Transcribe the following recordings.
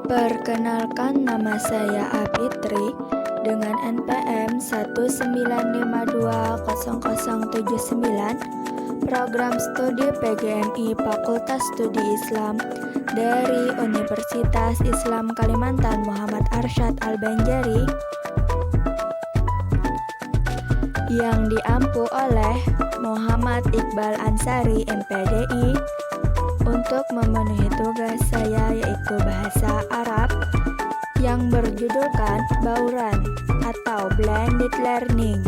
Perkenalkan, nama saya Apitri dengan NPM 1920079, program studi PGMI Fakultas Studi Islam dari Universitas Islam Kalimantan Muhammad Arsyad Al-Banjari yang diampu oleh Muhammad Iqbal Ansari MPDI untuk memenuhi tugas saya, yaitu bahasa Arab yang berjudulkan bauran atau blended learning.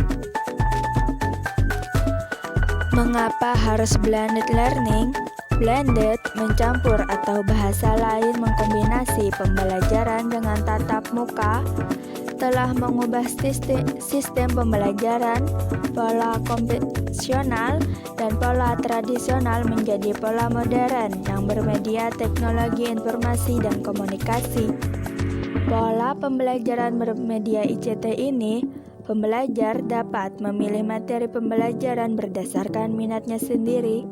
Mengapa harus blended learning? Blended mencampur atau bahasa lain mengkombinasi pembelajaran dengan tatap muka telah mengubah sistem pembelajaran, pola konvensional dan pola tradisional menjadi pola modern yang bermedia teknologi informasi dan komunikasi. Pola pembelajaran bermedia ICT ini, pembelajar dapat memilih materi pembelajaran berdasarkan minatnya sendiri,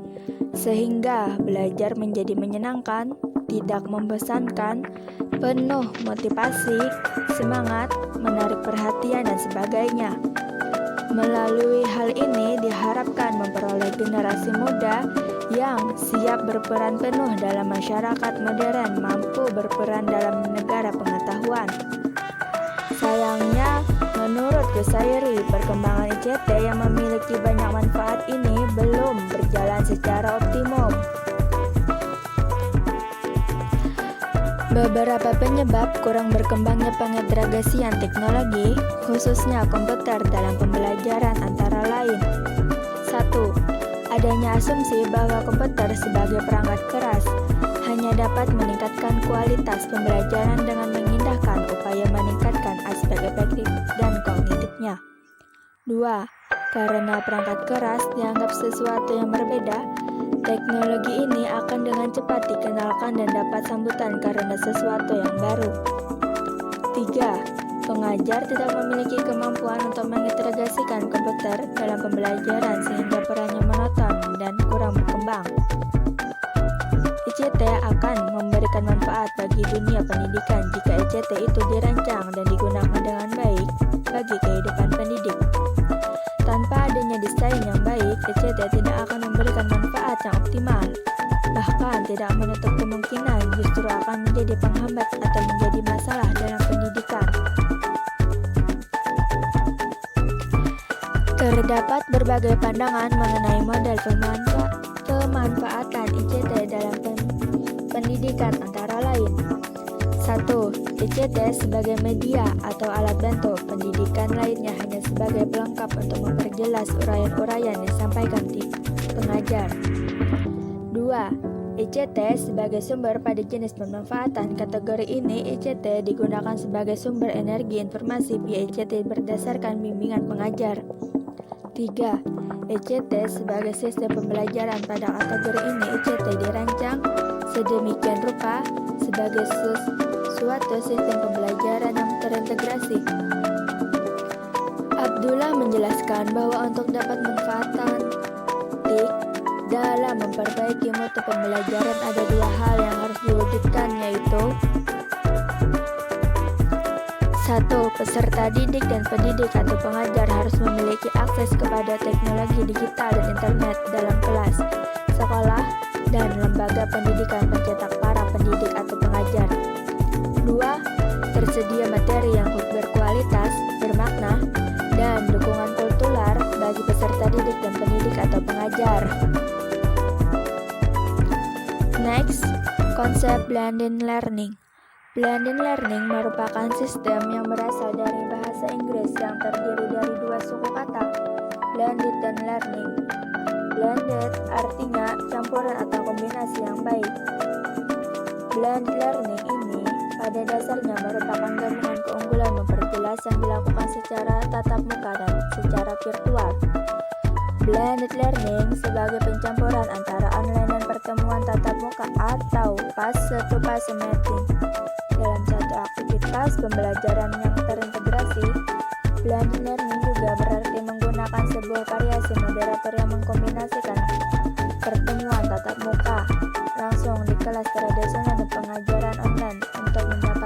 sehingga belajar menjadi menyenangkan, tidak membosankan, penuh motivasi, semangat, menarik perhatian, dan sebagainya. Melalui hal ini diharapkan memperoleh generasi muda yang siap berperan penuh dalam masyarakat modern, mampu berperan dalam negara pengetahuan. Sayangnya, menurut Ghossairi, perkembangan ICT yang memiliki banyak manfaat ini belum berjalan secara optimum. Beberapa penyebab kurang berkembangnya pengintegrasian teknologi, khususnya komputer dalam pembelajaran antara lain. 1. Adanya asumsi bahwa komputer sebagai perangkat keras hanya dapat meningkatkan kualitas pembelajaran dengan mengindahkan upaya meningkatkan aspek efektif dan kognitifnya. 2. Karena perangkat keras dianggap sesuatu yang berbeda, teknologi ini akan dengan cepat dikenalkan dan dapat sambutan karena sesuatu yang baru. 3. Pengajar tidak memiliki kemampuan untuk mengintegrasikan komputer dalam pembelajaran sehingga perannya monoton dan kurang berkembang. ICT akan memberikan manfaat bagi dunia pendidikan jika ICT itu dirancang dan digunakan dengan baik bagi kehidupan pendidik. Tanpa adanya desain yang baik, ICT tidak akan memberikan manfaat yang optimal. Bahkan tidak menutup kemungkinan justru akan menjadi penghambat atau menjadi masalah dalam pendidikan. Terdapat berbagai pandangan mengenai model pemanfaatan ICT dalam pendidikan antara lain. 1. ICT sebagai media atau alat bantu, pendidikan lainnya hanya sebagai pelengkap untuk memperjelas uraian-uraian yang disampaikan pengajar. 2. ICT sebagai sumber pada jenis pemanfaatan. Kategori ini ICT digunakan sebagai sumber energi informasi via ICT berdasarkan bimbingan pengajar. 3. ICT sebagai sistem pembelajaran. Pada kategori ini ICT dirancang sedemikian rupa sebagai suatu sistem pembelajaran yang terintegrasi. Abdullah menjelaskan bahwa untuk dapat manfaatkan TIK dalam memperbaiki mutu pembelajaran ada dua hal yang harus diwujudkan, yaitu 1. Peserta didik dan pendidik atau pengajar harus memiliki akses kepada teknologi digital dan internet dalam kelas, sekolah, dan lembaga pendidikan pencetak para pendidik atau pengajar. 2. Tersedia materi yang berkualitas, bermakna, dan dukungan kultural bagi peserta didik dan pendidik atau pengajar. Next, konsep blended learning. Blended learning merupakan sistem yang berasal dari bahasa Inggris yang terdiri dari dua suku kata, blended dan learning. Blended artinya campuran atau kombinasi yang baik. Blended learning ini pada dasarnya merupakan gabungan keunggulan memperjelas yang dilakukan secara tatap muka dan secara virtual. Blended learning sebagai pencampuran antara online dan pertemuan tatap muka atau face-to-face meeting. Dalam satu aktivitas pembelajaran yang terintegrasi, blended learning juga berarti menggunakan sebuah variasi moderator yang mengkombinasikan pertemuan tatap muka langsung di kelas tradisional dan pengajaran online untuk mendapat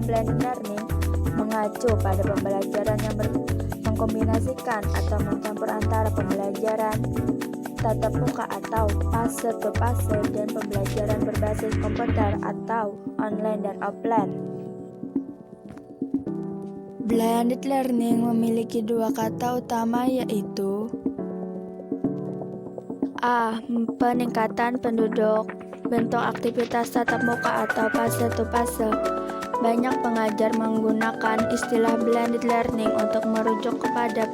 sistem blended learning mengacu pada pembelajaran yang mengkombinasikan atau mencampur antara pembelajaran tatap muka atau fase ke fase dan pembelajaran berbasis komputer atau online dan offline. Blended learning memiliki dua kata utama yaitu A. Peningkatan penduduk. Bentuk aktivitas tatap muka atau fase to fase. Banyak pengajar menggunakan istilah blended learning untuk merujuk kepada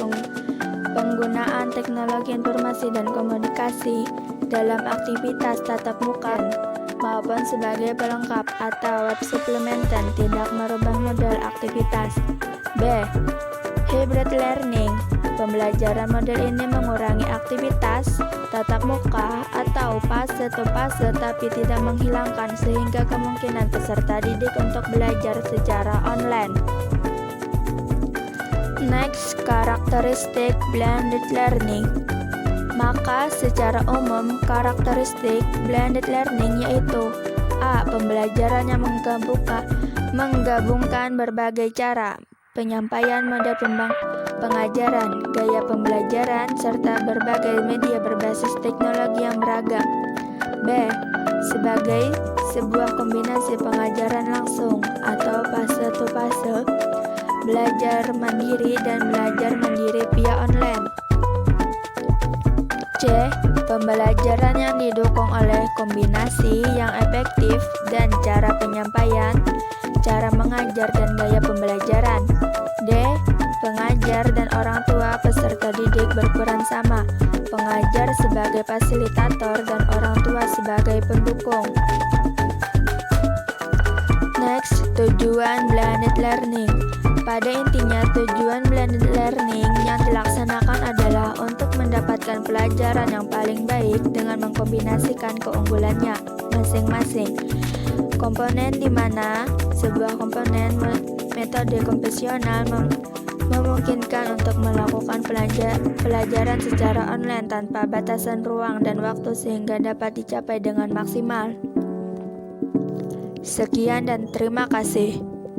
penggunaan teknologi informasi dan komunikasi dalam aktivitas tatap muka maupun sebagai pelengkap atau web suplementan tidak merubah model aktivitas. B. Hybrid learning. Pembelajaran model ini mengurangi aktivitas tatap muka atau fase to fase tapi tidak menghilangkan sehingga kemungkinan peserta didik untuk belajar secara online. Next, karakteristik blended learning. Maka secara umum karakteristik blended learning yaitu A. Pembelajaran yang menggabungkan berbagai cara penyampaian mode pengajaran, gaya pembelajaran, serta berbagai media berbasis teknologi yang beragam. B. Sebagai sebuah kombinasi pengajaran langsung atau fase to fase, belajar mandiri dan belajar mandiri via online. C. Pembelajaran yang didukung oleh kombinasi yang efektif dan cara penyampaian, cara mengajar dan gaya pembelajaran. D. Pengajar dan orang tua peserta didik berperan sama, pengajar sebagai fasilitator dan orang tua sebagai pendukung. Next, tujuan blended learning. Pada intinya, tujuan blended learning yang dilaksanakan adalah untuk mendapatkan pelajaran yang paling baik dengan mengkombinasikan keunggulannya masing-masing. Komponen di mana sebuah komponen metode konvensional memungkinkan untuk melakukan pelajaran secara online tanpa batasan ruang dan waktu sehingga dapat dicapai dengan maksimal. Sekian dan terima kasih.